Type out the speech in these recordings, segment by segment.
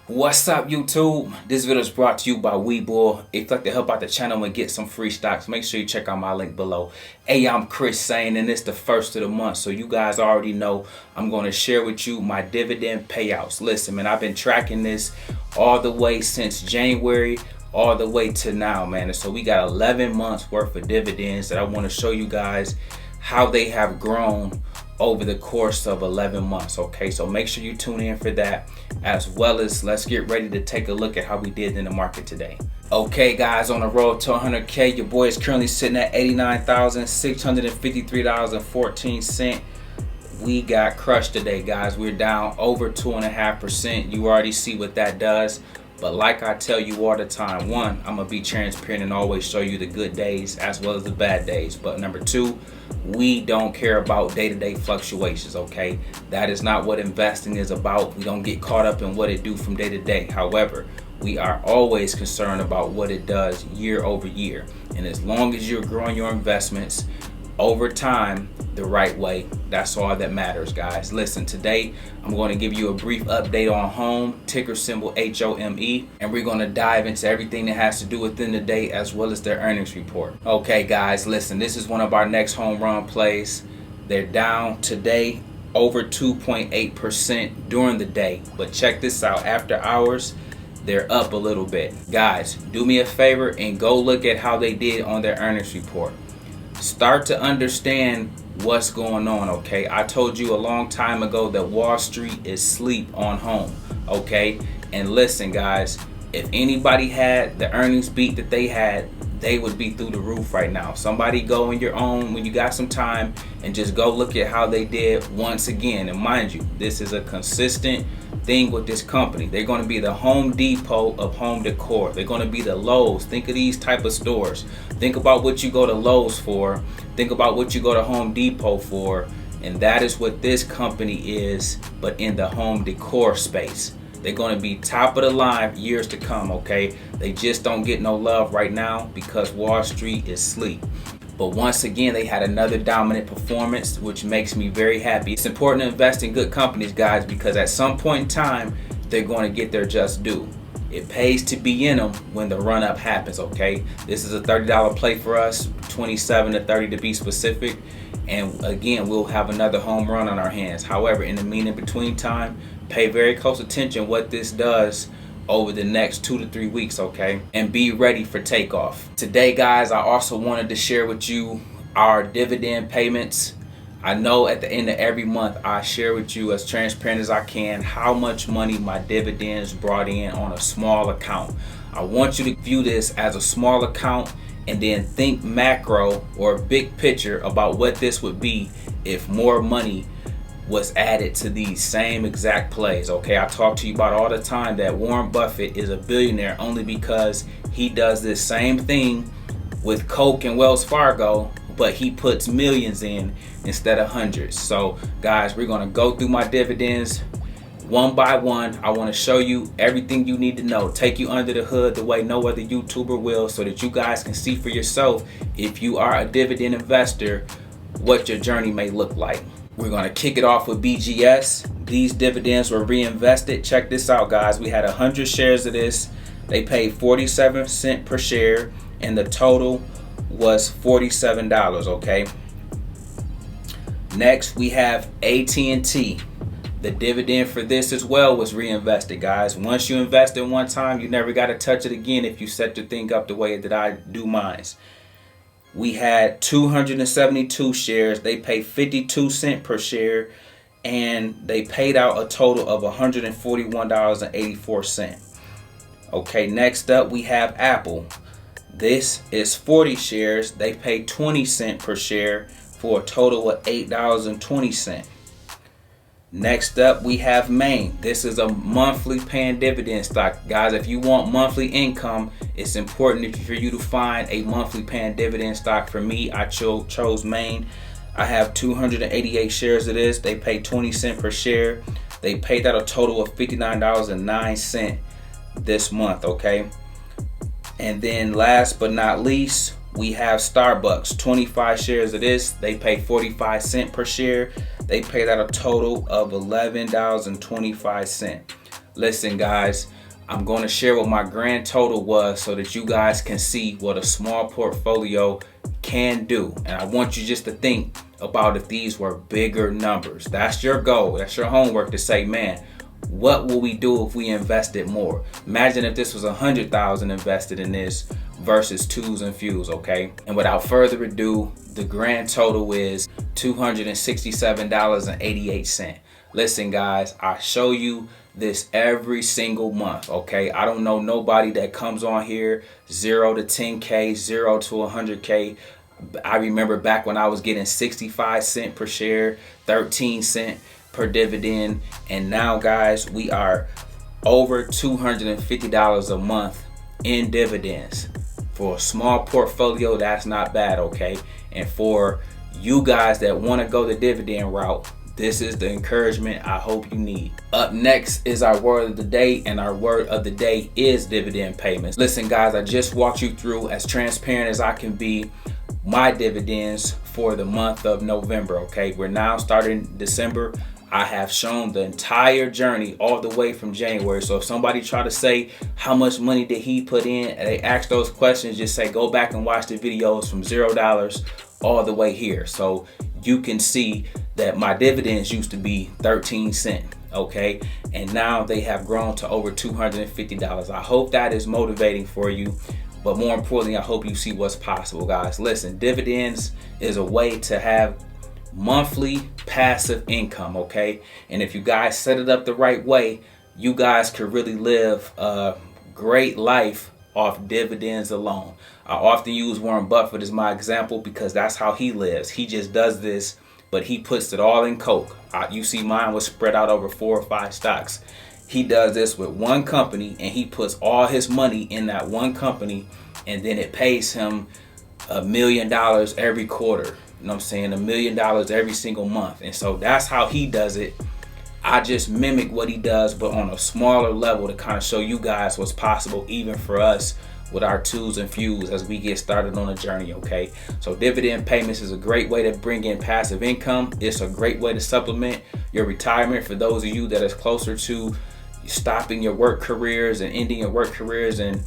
What's up, YouTube? This video is brought to you by Webull. If you'd like to help out the channel and get some free stocks, make sure you check out my link below. Hey, I'm Chris saying, and it's the first of the month, so you guys already know I'm going to share with you my dividend payouts. Listen, man, I've been tracking this all the way since January all the way to now, man. And so we got 11 months worth of dividends that I want to show you guys how they have grown over the course of 11 months. Okay, so make sure you tune in for that, as well as let's get ready to take a look at how we did in the market today. Okay guys, on the road to 100K, your boy is currently sitting at $89,653.14. We got crushed today, guys. We're down over 2.5%. You already see what that does. But like I tell you all the time, one, I'm gonna be transparent and always show you the good days as well as the bad days. But number two, we don't care about day-to-day fluctuations, okay? That is not what investing is about. We don't get caught up in what it do from day to day. However, we are always concerned about what it does year over year. And as long as you're growing your investments over time the right way, that's all that matters, guys. Listen, today I'm going to give you a brief update on Home, ticker symbol HOME, and we're going to dive into everything that has to do within the day as well as their earnings report. Okay guys, listen, this is one of our next home run plays. They're down today over 2.8% during the day, but check this out, after hours they're up a little bit. Guys, do me a favor and go look at how they did on their earnings report. Start to understand what's going on, okay? I told you a long time ago that Wall Street is sleep on Home, okay? And listen, guys, if anybody had the earnings beat that they had, they would be through the roof right now. Somebody go on your own when you got some time and just go look at how they did once again. And mind you, this is a consistent thing with this company. They're going to be the Home Depot of home decor. They're going to be the Lowe's. Think of these type of stores. Think about what you go to Lowe's for. Think about what you go to Home Depot for. And that is what this company is, but in the home decor space. They're going to be top of the line years to come, okay? They just don't get no love right now because Wall Street is asleep. But once again, they had another dominant performance, which makes me very happy. It's important to invest in good companies, guys, because at some point in time, they're going to get their just due. It pays to be in them when the run up happens, okay? This is a $30 play for us, 27 to 30 to be specific. And again, we'll have another home run on our hands. However, in the in between time, pay very close attention what this does over the next 2 to 3 weeks, okay? And be ready for takeoff. Today, guys, I also wanted to share with you our dividend payments. I know at the end of every month, I share with you as transparent as I can how much money my dividends brought in on a small account. I want you to view this as a small account and then think macro or big picture about what this would be if more money was added to these same exact plays, okay? I talk to you about all the time that Warren Buffett is a billionaire only because he does this same thing with Coke and Wells Fargo, but he puts millions in instead of hundreds. So guys, we're gonna go through my dividends one by one. I want to show you everything you need to know, take you under the hood the way no other YouTuber will, so that you guys can see for yourself, if you are a dividend investor, what your journey may look like. We're going to kick it off with BGS. These dividends were reinvested. Check this out, guys. We had 100 shares of this. They paid 47 cents per share, and the total was $47, okay? Next, we have AT&T. The dividend for this as well was reinvested, guys. Once you invest in one time, you never got to touch it again if you set your thing up the way that I do mine. We had 272 shares. They paid 52 cents per share, and they paid out a total of $141.84. Okay, next up we have Apple. This is 40 shares. They paid 20 cents per share for a total of $8.20. Next up we have Maine. This is a monthly paying dividend stock. Guys, if you want monthly income, it's important for you to find a monthly paying dividend stock. For me, I chose Maine. I have 288 shares of this. They pay 20 cents per share. They paid out a total of $59.09 this month, okay? And then last but not least, we have Starbucks. 25 shares of this. They pay 45 cents per share. They paid out a total of $11.25. Listen, guys, I'm going to share what my grand total was so that you guys can see what a small portfolio can do. And I want you just to think about if these were bigger numbers. That's your goal. That's your homework to say, man, what will we do if we invested more? Imagine if this was 100,000 invested in this versus twos and fews, okay? And without further ado, the grand total is $267.88. Listen, guys, I show you this every single month, okay? I don't know nobody that comes on here 0 to 10K, 0 to 100K. I remember back when I was getting 65 cents per share, 13 cents per dividend, and now, guys, we are over $250 a month in dividends. For a small portfolio, that's not bad, okay? And for you guys that want to go the dividend route, this is the encouragement I hope you need. Up next is our word of the day, and our word of the day is dividend payments. Listen, guys, I just walked you through, as transparent as I can be, my dividends for the month of November, okay? We're now starting December. I have shown the entire journey all the way from January. So if somebody try to say how much money did he put in and they ask those questions, just say go back and watch the videos from $0 all the way here. So you can see that my dividends used to be 13 cents, okay? And now they have grown to over $250. I hope that is motivating for you. But more importantly, I hope you see what's possible, guys. Listen, dividends is a way to have monthly passive income, okay? And if you guys set it up the right way, you guys could really live a great life off dividends alone. I often use Warren Buffett as my example because that's how he lives. He just does this, but he puts it all in Coke. You see mine was spread out over 4 or 5 stocks. He does this with one company, and he puts all his money in that one company, and then it pays him $1 million every quarter. You know what I'm saying? $1 million every single month. And so that's how he does it. I just mimic what he does, but on a smaller level to kind of show you guys what's possible even for us with our twos and fews as we get started on a journey, okay? So dividend payments is a great way to bring in passive income. It's a great way to supplement your retirement for those of you that is closer to stopping your work careers and ending your work careers and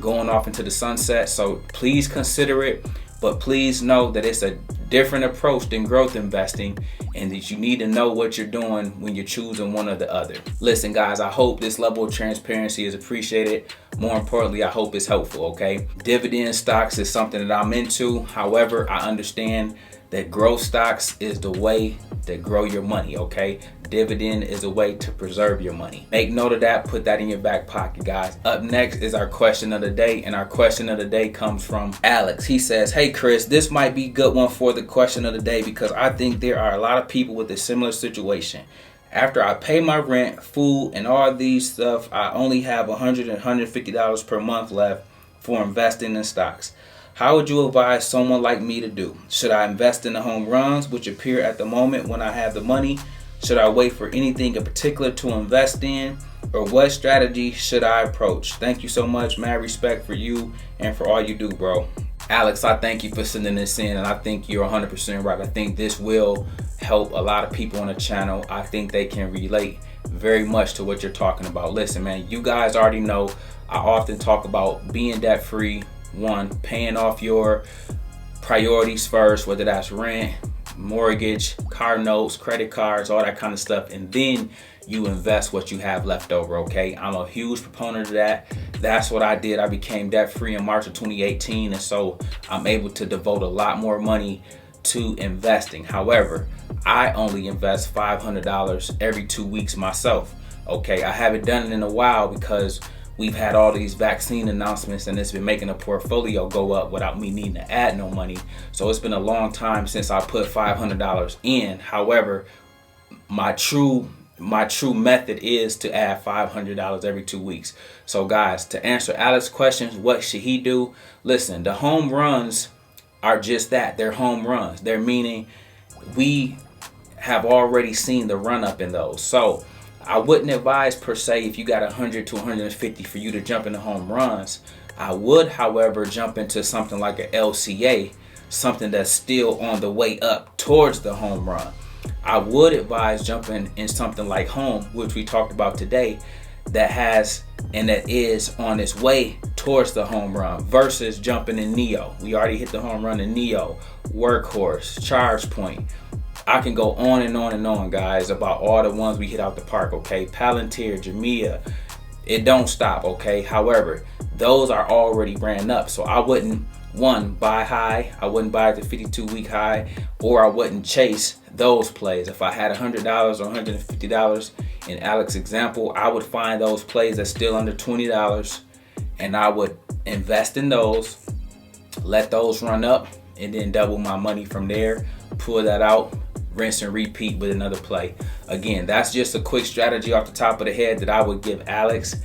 going off into the sunset. So please consider it. But please know that it's a different approach than growth investing, and that you need to know what you're doing when you're choosing one or the other. Listen, guys, I hope this level of transparency is appreciated. More importantly, I hope it's helpful, okay? Dividend stocks is something that I'm into. However, I understand that growth stocks is the way to grow your money, okay? Dividend is a way to preserve your money. Make note of that. Put that in your back pocket, guys. Up next is our question of the day, and our question of the day comes from Alex. He says, hey Chris, this might be a good one for the question of the day because I think there are a lot of people with a similar situation. After I pay my rent, food, and all these stuff, I only have $100 and $150 per month left for investing in stocks. How would you advise someone like me to do? Should I invest in the home runs, which appear at the moment when I have the money? Should I wait for anything in particular to invest in? Or what strategy should I approach? Thank you so much. Mad respect for you and for all you do, bro. Alex, I thank you for sending this in, and I think you're 100% right. I think this will help a lot of people on the channel. I think they can relate very much to what you're talking about. Listen, man, you guys already know I often talk about being debt free. One, paying off your priorities first, whether that's rent, mortgage, car notes, credit cards, all that kind of stuff, and then you invest what you have left over, okay? I'm a huge proponent of that. That's what I did. I became debt free in March of 2018, and so I'm able to devote a lot more money to investing. However, I only invest $500 every 2 weeks myself, okay? I haven't done it in a while because we've had all these vaccine announcements, and it's been making a portfolio go up without me needing to add no money. So it's been a long time since I put $500 in. However, my true method is to add $500 every 2 weeks. So guys, to answer Alex's questions, what should he do? Listen, the home runs are just that. They're home runs. They're meaning we have already seen the run up in those. So I wouldn't advise per se if you got 100 to 150 for you to jump into home runs. I would, however, jump into something like an LCA, something that's still on the way up towards the home run. I would advise jumping in something like home, which we talked about today, that has and that is on its way towards the home run versus jumping in Neo. We already hit the home run in Neo, Workhorse, Charge Point. I can go on and on and on, guys, about all the ones we hit out the park, okay? Palantir, Jamia, it don't stop, okay? However, those are already ran up, so I wouldn't, one, buy high. I wouldn't buy at the 52-week high, or I wouldn't chase those plays. If I had $100 or $150 in Alex's example, I would find those plays that's still under $20, and I would invest in those, let those run up, and then double my money from there, pull that out, rinse and repeat with another play. Again, that's just a quick strategy off the top of the head that I would give Alex.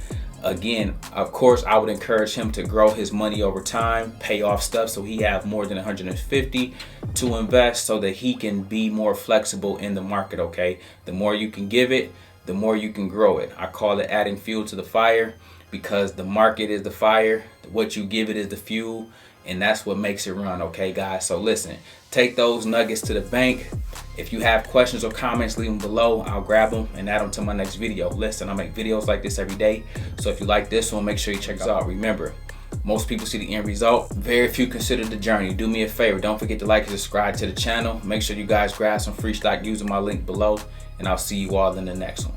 Again, of course, I would encourage him to grow his money over time, pay off stuff so he have more than 150 to invest so that he can be more flexible in the market, okay? The more you can give it, the more you can grow it. I call it adding fuel to the fire, because the market is the fire, what you give it is the fuel, and that's what makes it run, okay, guys? So listen, take those nuggets to the bank. If you have questions or comments, leave them below. I'll grab them and add them to my next video. Listen, I make videos like this every day, so if you like this one, make sure you check it out. Remember, most people see the end result, very few consider the journey. Do me a favor, don't forget to like and subscribe to the channel. Make sure you guys grab some free stock using my link below, and I'll see you all in the next one.